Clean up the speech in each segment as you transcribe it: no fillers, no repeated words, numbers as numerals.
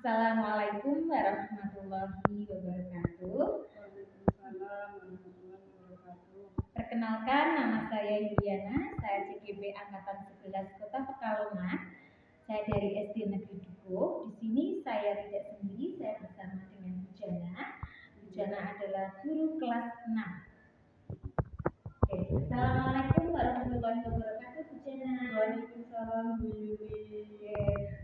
Assalamualaikum warahmatullahi wabarakatuh. Waalaikumsalam warahmatullahi wabarakatuh. Perkenalkan, nama saya Yuliana, saya CGB Angkatan 11 Kota Pekalongan. Saya dari SD Negeri Dukuh. Di sini saya tidak sendiri, saya bersama dengan Bu Jana. Bu Jana adalah guru kelas 6. Oke, Assalamualaikum warahmatullahi wabarakatuh, Bu Jana. Waalaikumsalam Bu Yuli.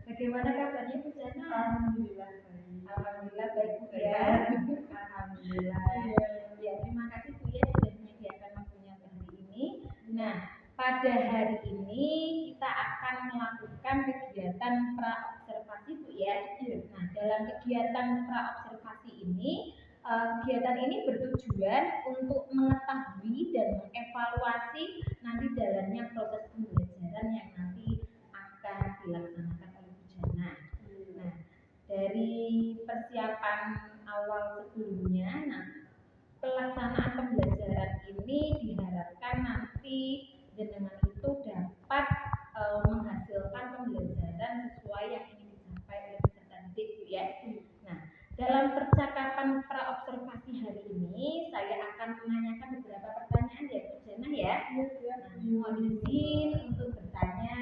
Bagaimana kabarnya Bu Jana? Alhamdulillah baik. Alhamdulillah baik Bu ya. Alhamdulillah. Ya, terima kasih Bu ya sudah menyediakan waktunya hari ini. Nah, pada hari ini kita akan melakukan kegiatan praobservasi Bu ya. Nah, dalam kegiatan praobservasi ini kegiatan ini bertujuan untuk mengetahui dan mengevaluasi nanti jalannya proses pembelajaran yang nanti akan dilaksanakan oleh Bu Jana. Nah, dari persiapan awal sebelumnya, nah pelaksanaan pembelajaran ini diharapkan nanti dengan itu dapat menghasilkan pembelajaran sesuai yang ingin dicapai oleh peserta didik Bu ya. Nah, dalam percakapan praobservasi hari ini saya akan menanyakan beberapa pertanyaan ya Bu Jana ya. Nah, mohon izin untuk bertanya.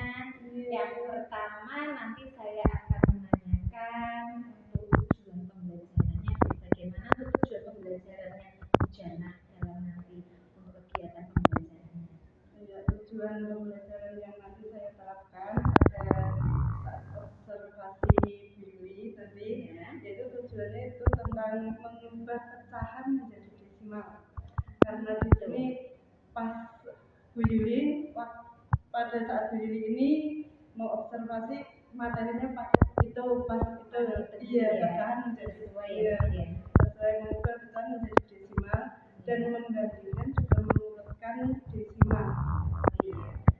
Yang pertama nanti saya akan menanyakan untuk tujuan pembelajarannya, bagaimana untuk tujuan pembelajarannya Bu Jana dalam nanti untuk kegiatan pembelajarannya. Ya, tujuan pembelajaran yang nanti saya terapkan pada observasi Billy tadi, yaitu tujuannya itu tentang mengubah pecahan menjadi desimal. Karena di sini pas Bu Yuli pada saat Bu Yuli ini mau observasi materinya pakai itu pas itu pecahan menjadi sesuai mengubah pecahan menjadi desimal dan membandingkan juga mengurutkan desimal.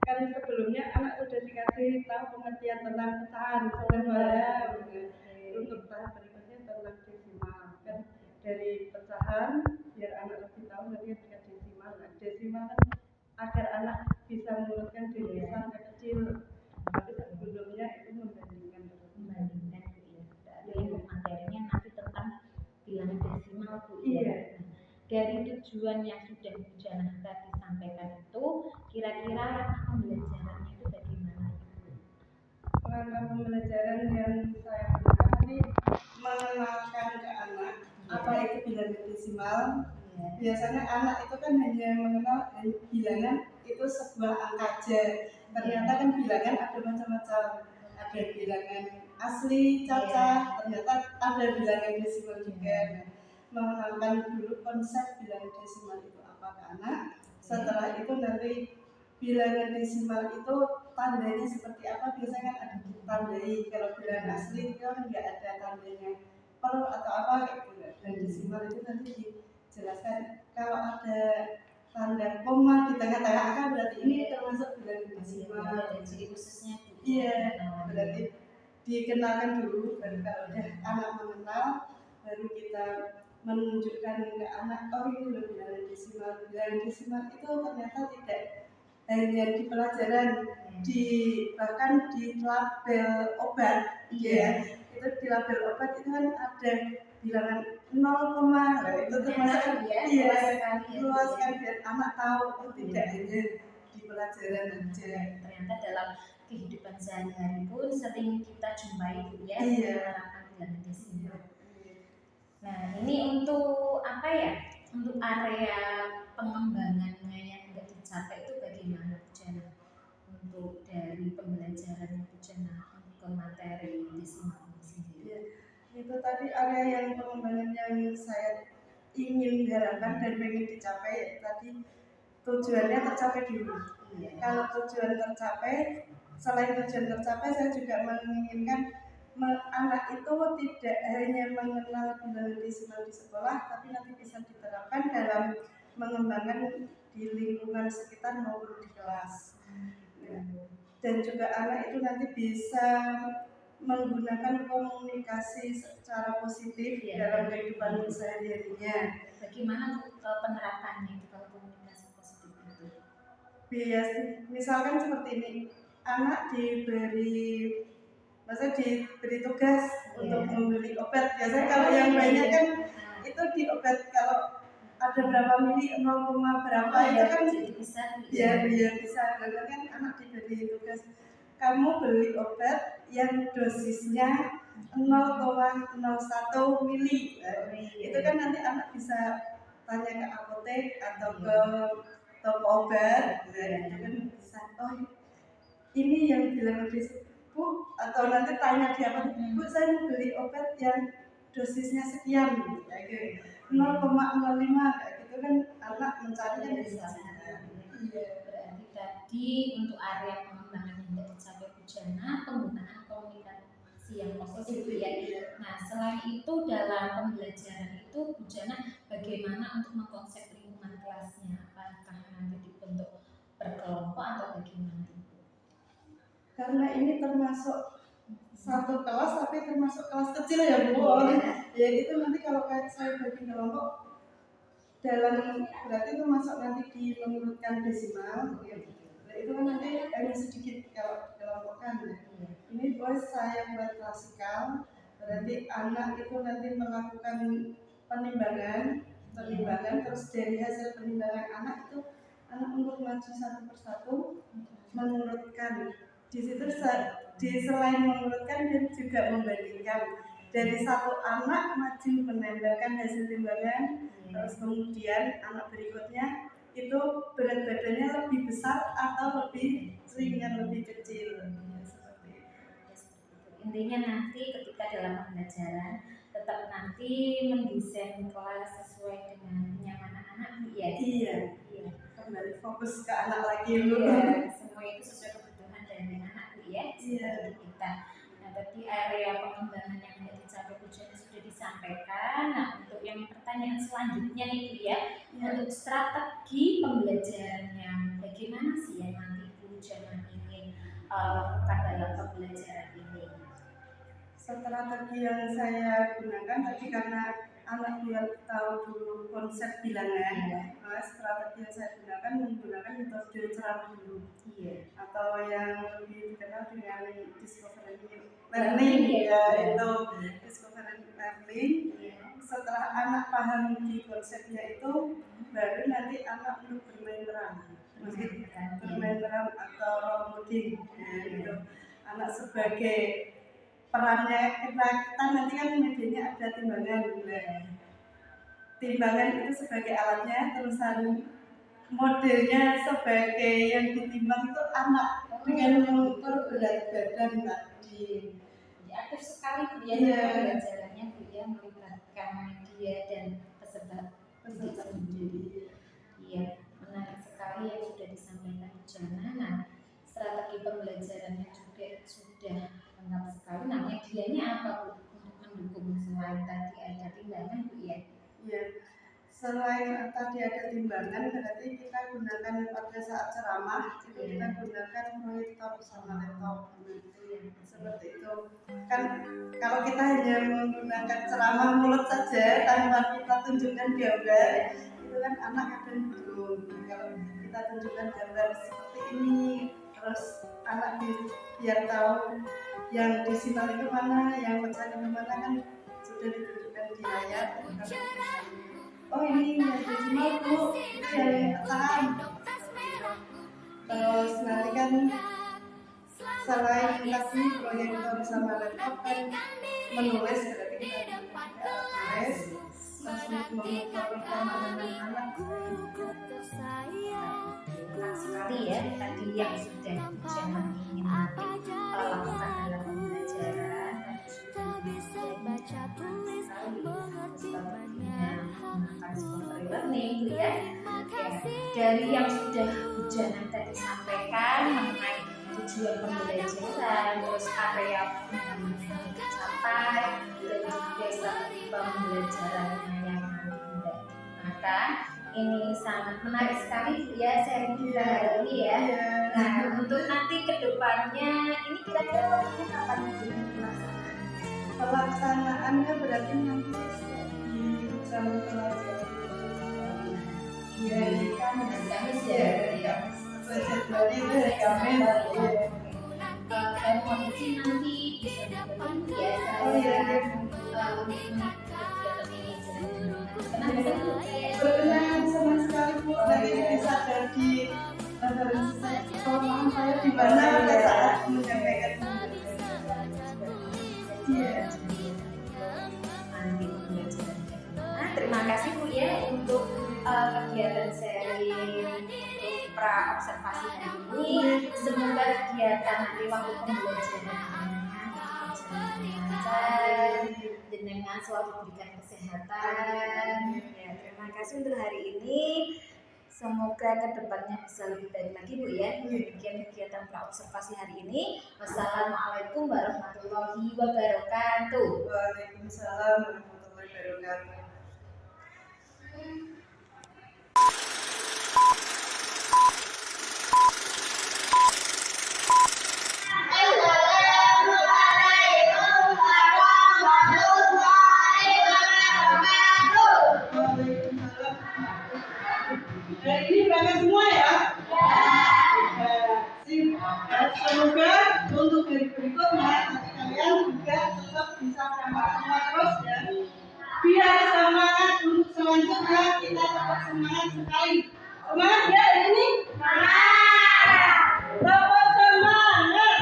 Kan sebelumnya anak sudah dikasih tahu pengertian tentang pecahan, sudah paham. Untuk tahap berikutnya tentang desimal. Kan dari pecahan biar anak lebih tahu nanti ketika desimal. Nah, desimal kan agar anak bisa mengurutkan dari besar ke kecil. Tapi sebelumnya itu membandingkan ya. Jadi materinya nanti tentang bilangan desimal Bu. Iya. Dari tujuan yang sudah Bu Jana tadi sampaikan itu, kira-kira langkah pembelajarannya itu bagaimana Ibu? Langkah pembelajaran yang saya lakukan nanti mengenalkan ke anak apa itu bilangan desimal. Biasanya anak itu kan hanya mengenal bilangan itu sebuah angka aja. Ternyata kan bilangan ada macam-macam. Ada bilangan asli, cacah, ternyata ada bilangan desimal juga. Mengenalkan dulu konsep bilangan desimal itu apa ke anak. Setelah itu nanti bilangan desimal itu tandanya seperti apa, biasanya kan ada ditandai. Kalau bilangan asli itu kan nggak ada tandanya per atau apa gitu. Dan desimal itu nanti dijelaskan kalau ada tanda koma di tengah-tengah angka berarti ini termasuk bilangan desimal. Jadi khususnya iya, berarti dikenalkan dulu, baru kalau udah anak mengenal baru kita menunjukkan ke anak, oh ini loh bilangan desimal. Bilangan desimal itu ternyata tidak hanya di pelajaran, bahkan di label obat. Itu di label obat itu kan ada bilangan 0, itu termasuk luas kan biar anak tahu itu tidak hanya di pelajaran aja. Ternyata dalam kehidupan sehari-hari pun sering kita jumpai Bu ya, menerapkan bilangan desimal. Nah, ini untuk apa ya? Untuk area pengembangannya yang tidak dicapai itu bagaimana Bu Jana? Untuk dari pembelajaran Bu Jana ke materi desimal ini sendiri. Itu tadi area yang pengembangan yang saya ingin harapkan dan ingin dicapai tadi, tujuannya tercapai dulu. Kalau tujuan tercapai, selain tujuan tercapai, saya juga menginginkan anak itu tidak hanya mengenal bilangan desimal di sekolah, tapi nanti bisa diterapkan dalam mengembangkan di lingkungan sekitar maupun di kelas. Dan juga anak itu nanti bisa menggunakan komunikasi secara positif dalam kehidupan sehari-harinya. Bagaimana penerapannya kalau komunikasi positif itu? Misalkan seperti ini, anak diberi tugas untuk membeli obat. Biasanya kalau yang banyak kan itu di obat kalau ada berapa mili 0, berapa itu kan bisa bisa. Lalu kan anak diberi tugas, kamu beli obat yang dosisnya 0,01 mili. Itu kan nanti anak bisa tanya ke apotek atau ke toko obat. Itu kan bisa, oh ini yang bilang lebih Bu, atau nanti tanya di apotek, Bu saya mau beli obat yang dosisnya sekian, kayak gitu. 0,05 kayak gitu kan anak mencarinya di sana. Berarti tadi untuk area pengembangan yang tidak dicapai Bujana, penggunaan komunikasi yang positif ya. Nah selain itu dalam pembelajaran itu Bujana bagaimana untuk mengkonsep lingkungan kelasnya? Apakah nanti dibentuk berkelompok atau bagaimana? Karena ini termasuk satu kelas tapi termasuk kelas kecil ya Bu. Ya itu nanti kalau kayak saya bagi kelompok dalam berarti itu masuk nanti di mengurutkan desimal. Nah, itu kan nanti hanya sedikit kalau kelompokkan. Ini bos saya buat klasikal, berarti anak itu nanti melakukan penimbangan terus dari hasil penimbangan anak itu anak untuk maju satu persatu mengurutkan. Di situ di selain mengurutkan dan juga membandingkan dari satu anak maju menambahkan hasil timbangan, terus kemudian anak berikutnya itu berat badannya lebih besar atau lebih ringan, lebih kecil. Seperti itu. Intinya nanti ketika dalam pembelajaran tetap nanti mendesain kelas sesuai dengan kenyamanan anak ya. Iya. Kembali fokus ke anak lagi dulu. Semua itu sesuai kebutuhan dari anak ya. Iya. Kita. Nah, berarti area pengembangan yang tidak dicapai Bujana sudah disampaikan. Nah, untuk yang pertanyaan selanjutnya nih ya, untuk strategi pembelajarannya, bagaimana sih yang nanti Bujana ingin lakukan dalam pembelajaran ini? Strategi yang saya gunakan tadi karena anak biar tahu dulu konsep bilangan, strategi yang saya gunakan menggunakan metode ceramah dulu, atau yang lebih dikenal dengan discovery learning ya, itu discovery learning. Setelah anak paham di konsepnya itu, baru nanti anak untuk bermain peran, bermain peran atau role modeling, gitu. Anak sebagai perannya kita nanti kan medianya ada timbangan, timbangan itu sebagai alatnya, terusan modelnya sebagai yang ditimbang itu anak dengan mengukur berat badan tadi. Aktif sekali pembelajarannya melibatkan media dan peserta sendiri. Iya, menarik sekali yang sudah disampaikan Bujana. Nah, strategi pembelajarannya juga sudah lengkap sekali. Nah, medianya apa Bu untuk mendukung selain tadi ada timbangan Bu ya? Iya. Selain tadi ada timbangan, berarti kita gunakan pada saat ceramah itu kita gunakan proyektor sama laptop, seperti itu. Kan kalau kita hanya menggunakan ceramah mulut saja tanpa kita tunjukkan gambar, itu kan anak akan bingung. Kalau kita tunjukkan gambar seperti ini, terus anak biar tahu yang desimal itu mana, yang pecahan itu mana, kan sudah ditunjukkan di layar. Oh ini yang desimal Bu, itu yang pecahan. Terus nanti kan selain tadi proyektor sama laptop kan menulis, berarti kita menulis terus mengukur pemahaman anak. Sekali ya tadi yang sudah Bujana ingin nanti lakukan dalam pembelajaran learning ya. Dari yang sudah Bujana tadi sampaikan mengenai tujuan pembelajaran, terus area yang dicapai dan juga strategi pembelajarannya yang nanti digunakan. Ini sangat menarik sekali ya sharing kita hari ini ya. Nah untuk nanti kedepannya ini kira-kira waktunya kapan Pelaksanaannya berarti nanti di jam pelajaran dari Kamis ya, dari Kamis. Jadi dari Kamis. Saya mau sih nanti bisa bergabung ya Oh iya, iya. Berkenan sama sekali Bu, nanti bisa jadi referensi kelemahan saya di mana pada saat menyampaikan Iya. Nanti pembelajaran. Nah, terima kasih Bu ya untuk kegiatan sharing untuk pra observasi hari ini. Semoga kegiatan nanti waktu pembelajaran lancar, dengan selalu diberikan kesehatan. Ya, terima kasih untuk hari ini. Semoga kedepannya bisa lebih baik lagi Bu ya. Demikian kegiatan pra observasi hari ini. Wassalamualaikum warahmatullahi wabarakatuh. Waalaikumsalam warahmatullahi wabarakatuh. Ini berangkat semua ya? Semoga untuk hari berikutnya nanti kalian juga tetap bisa berangkat semua terus ya. Biar semangat untuk selanjutnya kita tetap semangat sekali. Semangat ya hari ini? Semangat! Tetap semangat!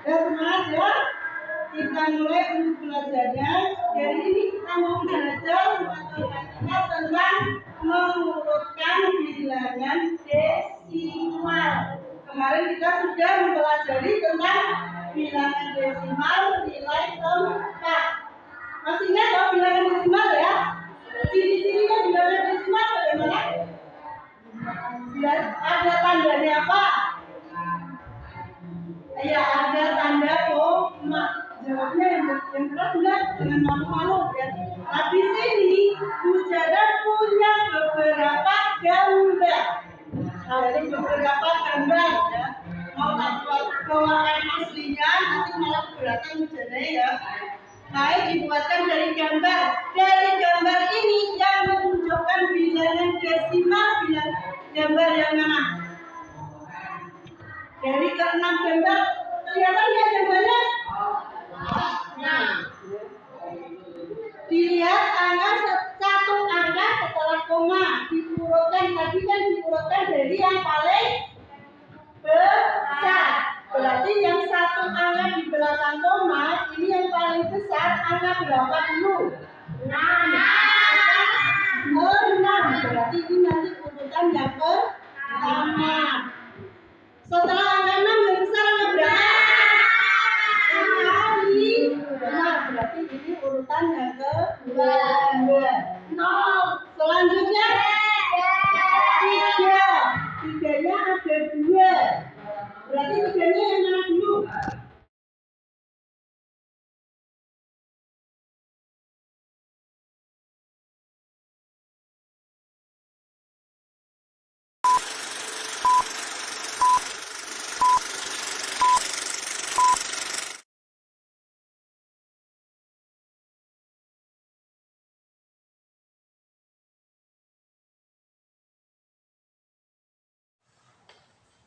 Ya semangat ya. Kita mulai untuk belajarnya. Dari ini kita mau belajar matematika tentang mengurutkan bilangan desimal. Kemarin kita sudah mempelajari tentang bilangan desimal nilai keempat. Masih ingat toh bilangan desimal ya? Ciri-cirinya bilangan desimal bagaimana? Ada tandanya apa? Ya, ada tanda koma. Jawabnya yang keras enggak? Jangan malu-malu ya. Nah, di sini Bu Jada punya beberapa gambar. Ada beberapa gambar ya. Mau tak bawakan aslinya, nanti malah keberatan Bu Jada ya. Nah, dibuatkan dari gambar. Dari gambar ini yang menunjukkan bilangan desimal, gambar yang mana? Dari ke-6 gambar, kelihatan ya gambarnya? Nah, dilihat satu angka setelah koma diurutkan, tadi kan diurutkan dari yang paling besar. Berarti yang satu angka di belakang koma ini yang paling besar, angka berapa dulu? 6. Berarti ini nanti urutan yang pertama. Setelah angka 6 yang besar angka berapa? Nah, berarti ini urutan yang kedua. 0. Selanjutnya 3. Tiganya ada 2. Berarti tiganya yang mana dulu?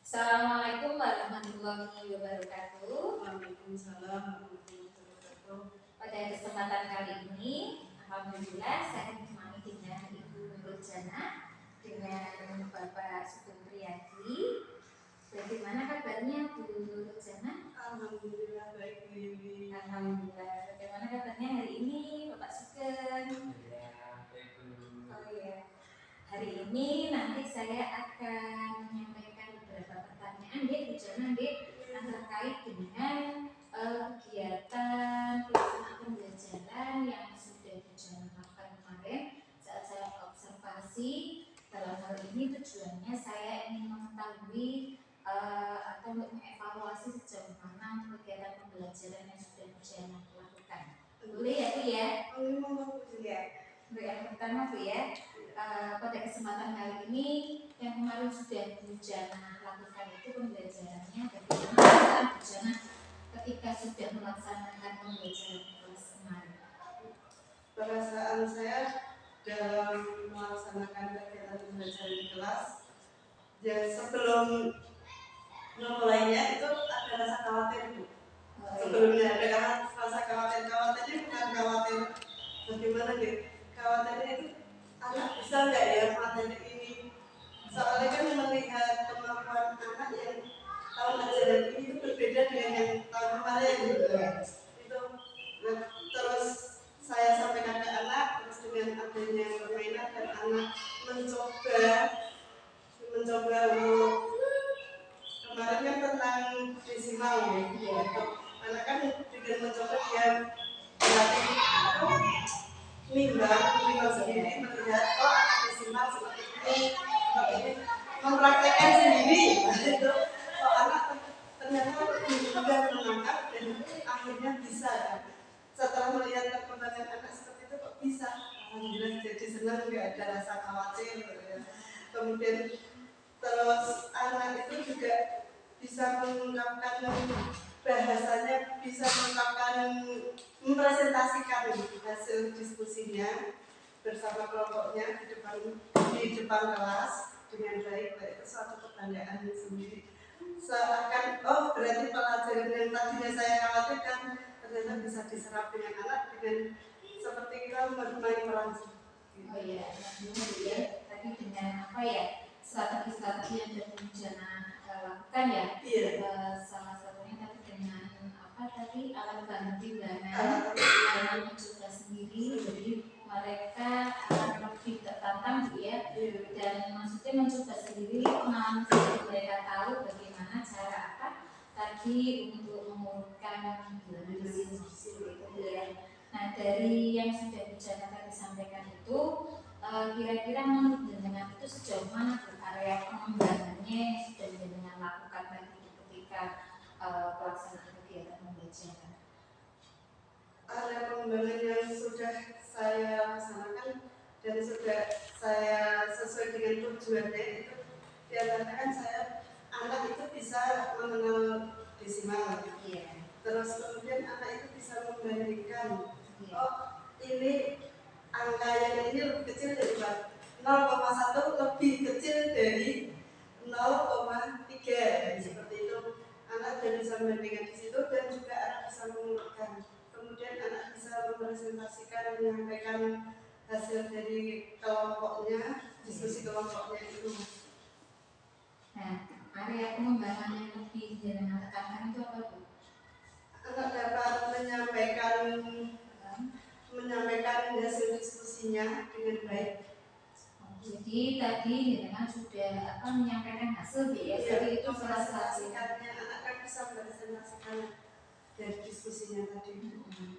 Assalamualaikum warahmatullahi wabarakatuh. Waalaikumsalam warahmatullahi wabarakatuh. Pada kesempatan kali ini, alhamdulillah saya ditemani dengan Ibu Nurul Jana dengan Bapak Sugeng Priyadi. Bagaimana kabarnya Bu Nurul Jana? Alhamdulillah baik Bu Yuli. Alhamdulillah. Bagaimana kabarnya hari ini Bapak Sugeng? Oh iya. Hari ini nanti saya akan menyampaikan beberapa pertanyaan Bu Jana yang terkait dengan kegiatan pelaksanaan pembelajaran yang sudah Bu Jana lakukan kemarin saat saya observasi. Dalam hal ini tujuannya saya ingin mengetahui atau mengevaluasi sejauh mana kegiatan pembelajaran yang sudah Bu Jana lakukan. Boleh ya Bu ya? Untuk yang pertama Bu ya, pada kesempatan kali ini yang kemarin sudah Bu Jana lakukan itu pembelajarannya bagaimana perasaan Bu Jana ketika sudah melaksanakan pembelajaran kelas kemarin? Perasaan saya dalam melaksanakan kegiatan belajar di kelas. Dan sebelum memulainya itu ada rasa khawatir Bu. Sebelumnya ada rasa khawatirnya bukan khawatir bagaimana gitu. Khawatirnya itu anak bisa nggak ya materi ini. Soalnya kan melihat kemampuan anak yang tahun ajaran ini itu berbeda dengan yang tahun kemarin gitu. Itu terus saya sampaikan ke anak, terus dengan adanya permainan dan anak mencoba untuk kemarin kan tentang desimal ya. Anak kan dengan mencoba dia berarti nimbang sendiri melihat anak desimal seperti ini mempraktekkan sendiri itu anak ternyata juga menangkap dan akhirnya bisa setelah melihat perkembangan anak seperti itu kok bisa alhamdulillah jadi senang nggak ada rasa khawatir ya. Kemudian terus anak itu juga bisa mengungkapkan bahasanya, bisa mempresentasikan hasil diskusinya bersama kelompoknya di depan kelas dengan baik. Itu suatu kebanggaan sendiri. Seakan berarti pelajaran yang tadinya saya khawatirkan ternyata bisa diserap dengan anak dengan seperti kita bermain peran. Oh iya, ya tadi dengan apa ya strategi-strategi yang sudah Bu Jana lakukan ya. Iya. Salah satunya tadi dengan apa tadi alat bantu bimbingan, dengan mencoba sendiri, jadi mereka akan lebih tertantang ya. Dan maksudnya mencoba sendiri pengalaman sendiri, mereka tahu bagaimana cara apa tadi untuk mengurutkan gitu ya. Nah dari yang sudah Bu Jana tadi sampaikan itu kira-kira menurut jenengan itu sejauh mana area pengembangannya yang sudah jenengan lakukan tadi ketika pelaksanaan kegiatan pembelajaran? Area pengembangan yang sudah saya laksanakan dan sudah saya sesuai dengan tujuannya itu diantaranya saya anak itu bisa mengenal desimal. Terus kemudian anak itu bisa membandingkan ini angka yang ini lebih kecil dari 0,1 lebih kecil dari 0,3 seperti itu. Anak sudah bisa membandingkan di situ dan juga anak bisa mengurutkan. Kemudian anak bisa mempresentasikan, menyampaikan hasil dari kelompoknya, diskusi kelompoknya itu. Nah, area pengembangan yang lebih jenengan tekankan itu apa Bu? Anak dapat menyampaikan hasil diskusinya dengan baik. Jadi tadi jenengan sudah menyampaikan hasil ya. Jadi itu salah satu anak kan bisa mempresentasikan dari diskusinya tadi.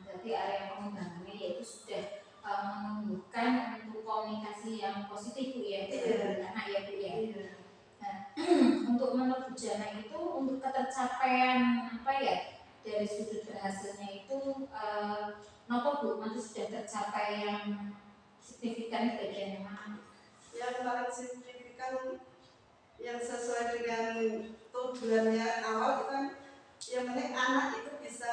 Berarti area pengembangannya yaitu sudah menumbuhkan untuk komunikasi yang positif Bu ya dari anak ya Bu ya. Nah, untuk menurut Bu Jana itu untuk ketercapaian apa ya dari sudut berhasilnya itu nopo Bu nanti sudah tercapai yang signifikan bagian yang mana? Yang paling signifikan yang sesuai dengan tujuannya awal itu kan yang penting anak itu bisa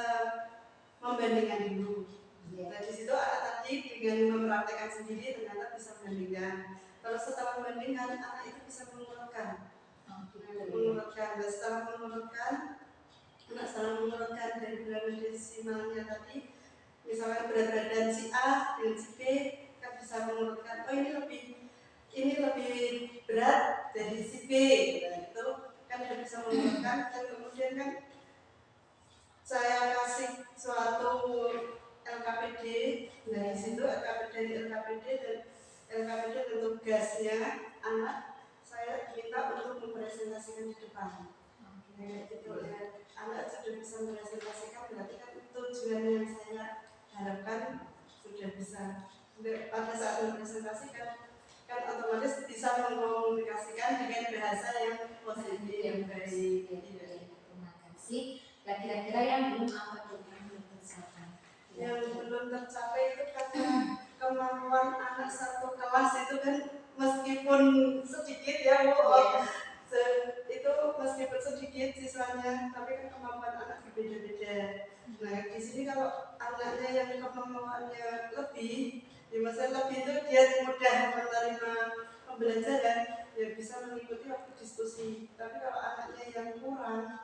membandingkan dulu. Nah di situ anak tadi dengan mempraktekkan sendiri ternyata bisa membandingkan. Terus setelah membandingkan anak itu bisa mengurutkan. Dan setelah mengurutkan dari bilangan desimalnya tadi, misalnya berat badan si A dengan si B kan bisa mengurutkan. Ini lebih berat dari si B. Nah, itu kan sudah bisa mengurutkan dan kemudian kan saya kasih suatu LKPD dari situ LKPD dan tugasnya anak saya minta untuk mempresentasikan di depan. Anak sudah bisa mempresentasikan berarti kan tujuan yang saya harapkan sudah bisa. Pada saat mempresentasikan kan otomatis bisa mengkomunikasikan dengan bahasa yang positif yang baik. Terima kasih. Nah, kira-kira yang belum apa tuh yang belum tercapai? Yang belum tercapai itu karena kemampuan anak satu kelas itu kan meskipun sedikit ya itu meskipun sedikit siswanya tapi kan kemampuan anak berbeda-beda. Nah di sini kalau anaknya yang kemampuannya lebih di masa lebih itu dia mudah menerima pembelajaran, ya bisa mengikuti waktu diskusi. Tapi kalau anaknya yang kurang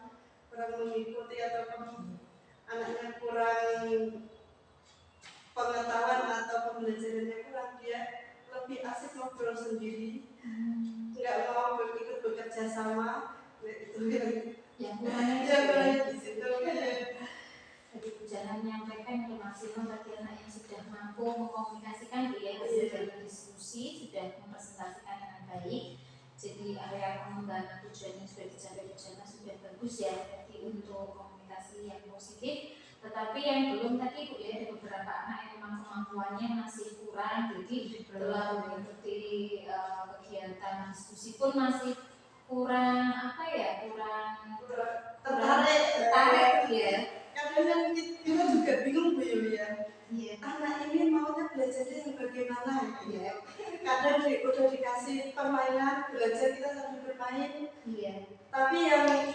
mengikuti atau anaknya kurang pengetahuan atau pembelajarannya kurang, dia lebih asik ngobrol sendiri, nggak mau ikut bekerja sama, itu yang kurangnya di situ. Jadi Bu Jana menyampaikan yang maksimal bagi anak yang sudah mampu mengkomunikasikan ya, hasil dari diskusi sudah mempresentasikan dengan baik. Jadi area pengembangan tujuannya sudah dicapai Bu Jana sudah bagus ya, jadi untuk komunikasi yang positif. Tetapi yang belum tadi Bu ya, ada beberapa anak yang memang kemampuannya masih kurang, jadi dalam mengikuti kegiatan diskusi pun masih kurang kurang tertarik ya. Kadang kita juga bingung Bu Yulia. Anak ini maunya belajarnya yang bagaimana ya? Kadang udah dikasih permainan, belajar kita sambil bermain. Tapi yang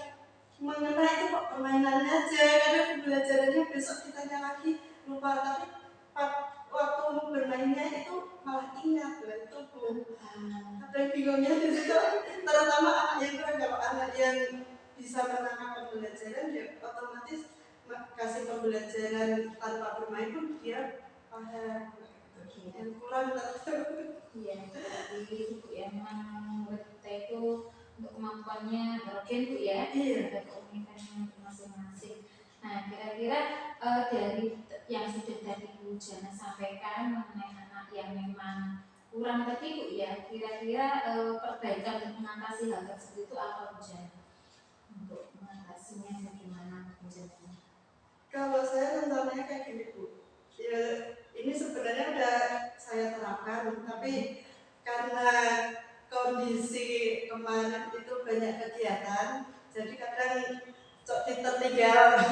mengena itu kok permainannya aja. Kadang pembelajarannya besok ditanya lagi lupa. Tapi waktu bermainnya itu malah ingat lah itu Bu. Kadang bingungnya di situ. Terutama anak yang kurang, kalau anak yang bisa menangkap pembelajaran, ya otomatis kasih pembelajaran tanpa bermain pun dia paham. Yang kurang iya, jadi Bu ya, memang kita itu untuk kemampuannya heterogen Bu ya, ada keunikannya masing-masing. Nah, kira-kira dari yang sudah tadi Bu Jana sampaikan mengenai anak yang memang kurang tadi Bu ya, kira-kira perbaikan untuk mengatasi hal tersebut itu apa Bu Jana? Untuk mengatasinya bagaimana Bu Jana? Kalau saya rencananya kayak gini Bu, ya ini sebenarnya udah saya terapkan, tapi karena kondisi kemarin itu banyak kegiatan, jadi kadang tertinggal.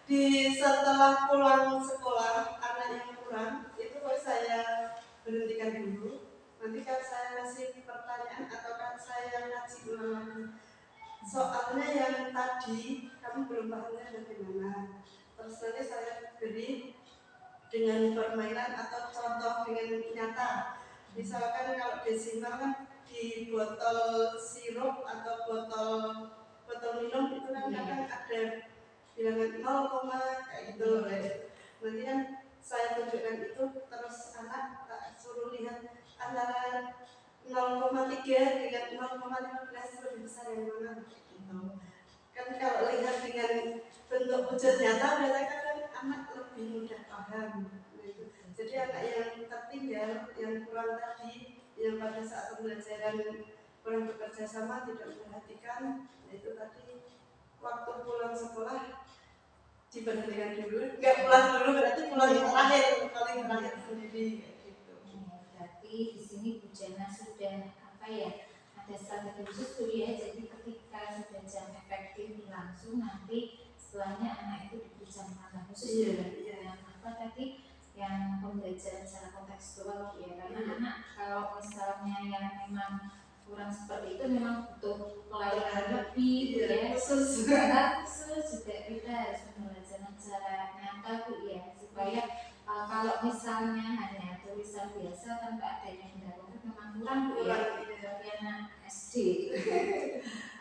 Di setelah pulang sekolah anak yang kurang itu kalau saya berhentikan dulu, nanti kan saya kasih pertanyaan atau kan saya ngaji ulang lagi. Soalnya yang tadi kamu belum pahamnya bagaimana, terus nanti saya beri dengan permainan atau contoh dengan nyata. Misalkan kalau desimal kan di botol sirup atau botol minum itu kan kadang ada bilangan 0, kayak gitu. Nanti kan saya tunjukkan itu, terus anak tak suruh lihat antara 0,3 dengan 0,15 lebih besar yang mana gitu. Kan kalau lihat dengan bentuk wujud nyata biasanya kan anak lebih mudah paham gitu. Jadi anak yang tertinggal, yang kurang tadi, yang pada saat pembelajaran kurang bekerja sama, tidak memperhatikan, itu tadi waktu pulang sekolah diberhentikan dulu, nggak pulang dulu, berarti pulang terakhir, paling terakhir sendiri gitu. Berarti di sini Bu Jana sudah ada strategi khusus tuh ya, jadi ketika sudah jam efektif langsung nanti setelahnya anak itu diberi jam tambah khusus yang tadi yang pembelajaran secara kontekstual ya, karena anak kalau misalnya yang memang kurang seperti itu memang butuh pelayanan lebih ya, khusus juga kita harus pembelajaran secara nyata Bu ya, supaya kalau misalnya hanya tulisan biasa tanpa adanya benda konkret memang kurang Bu ya, bagi anak SD.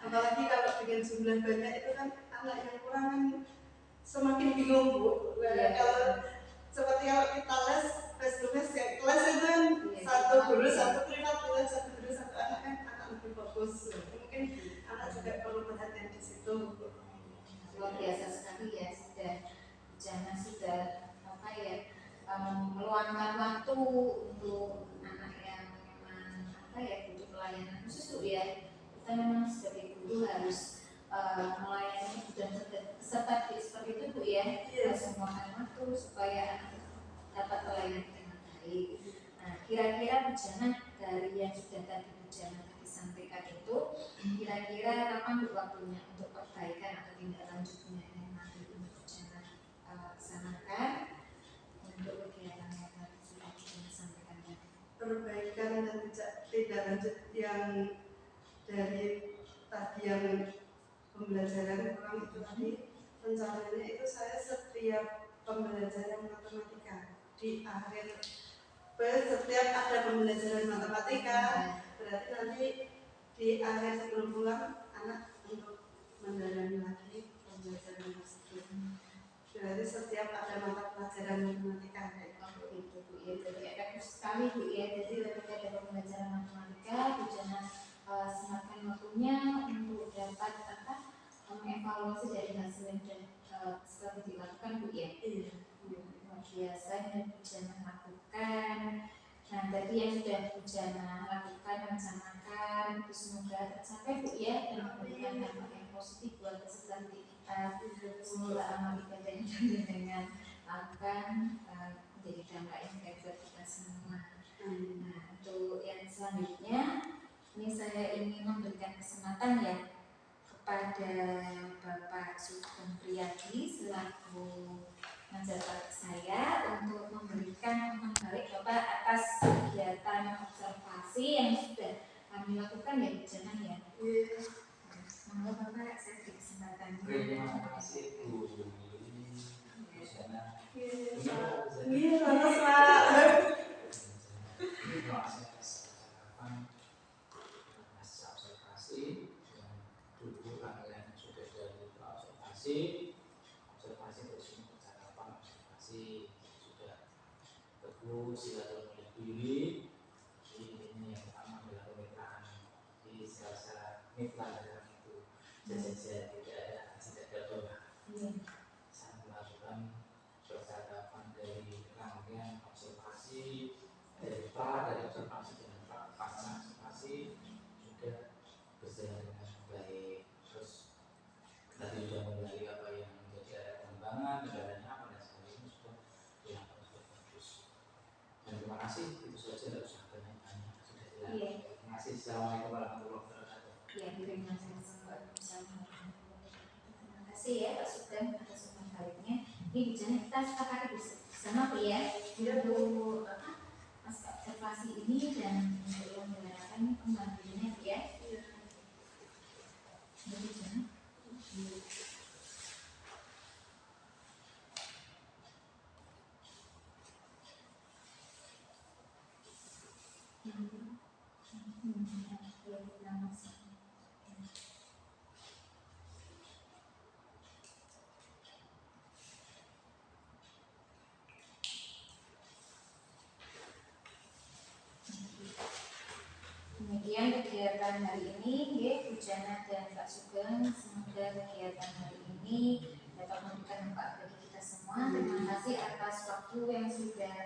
Apalagi kalau dengan jumlah banyak itu kan anak yang kurang kan semakin bingung Bu. Kalau seperti kalau kita les kayak kelas itu kan satu guru satu privat, satu guru satu anak kan anak lebih fokus. Mungkin anak juga perlu perhatian di situ. Luar biasa sekali ya, Jana sudah meluangkan waktu untuk anak yang memang butuh pelayanan khusus Bu ya. Kita memang sebagai guru harus melayani dan seperti itu Bu ya, semua waktu supaya anak dapat pelayanan dengan baik. Nah, kira-kira Bu Jana dari yang sudah tadi Bu Jana sampaikan itu, kira-kira kapan waktunya untuk perbaikan atau tindak lanjutnya yang nanti Bu Jana laksanakan untuk kegiatan yang tadi sudah kita sampaikan tadi? Perbaikan dan tindak lanjut yang dari tadi yang pembelajaran kurang itu tadi, rencananya itu saya setiap pembelajaran matematika di akhir setiap ada pembelajaran matematika, berarti nanti di akhir sebelum pulang anak untuk mendalami lagi pembelajaran tersebut. Berarti setiap ada mata pelajaran matematika gitu Bu ya, jadi efektif sekali Bu ya. Jadi ketika ada pembelajaran matematika, Bu Jana sempatkan waktunya untuk dapat mengevaluasi dari hasil yang setelah dilakukan Bu ya. Iya. Luar biasa yang Bu Jana lakukan. Nah, tadi yang sudah Bu Jana lakukan, rencanakan, itu semoga tercapai Bu ya, dan memberikan dampak yang positif buat kesehatan kita. Semoga amal ibadah yang dengan lakukan menjadi dampak yang baik buat kita semua. Nah, untuk yang selanjutnya, ini saya ingin memberikan kesempatan ya kepada Bapak Sugeng Priyadi selaku pengajar saya untuk memberikan umpan balik Bapak atas kegiatan observasi yang sudah kami lakukan ya Bu Jana ya. Semoga Bapak saya beri kesempatan. Terima kasih Bu Jana. Iya, terus Pak. Terima kasih atas percakapan, atas observasi yang dulu kalian sudah dari observasi terus ini percakapan, observasi sudah teguh silaturahmi diri. Ini yang pertama adalah kemitraan. Jadi saya rasa mitra dalam itu jajan tidak ada doa. Saya melakukan percakapan dari rangkaian observasi dari observasi dan pasca observasi sudah berjalan dengan baik. Terus tadi sudah menggali apa yang menjadi area pengembangan, negaranya apa dan sebagainya sudah dilakukan sudah bagus. Dan terima kasih, itu saja, tidak usah banyak-banyak, sudah jelas. Terima kasih. Assalamualaikum warahmatullahi wabarakatuh. Ya, terima kasih ya Pak Sugeng atas umpan baliknya. Ini Bu Jana kita sepakati bersama Bu ya untuk observasi ini dan untuk yang menggunakan pembantunya Bu ya. Bu Jana. Demikian kegiatan hari ini, ya, Bu Jana dan Pak Sugeng. Semoga kegiatan hari ini dapat memberikan manfaat bagi kita semua. Terima kasih atas waktu yang sudah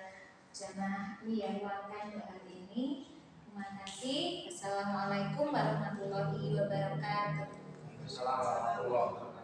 Jana luangkan hari ini. Terima kasih. Assalamualaikum warahmatullahi wabarakatuh. Assalamualaikum warahmatullahi wabarakatuh.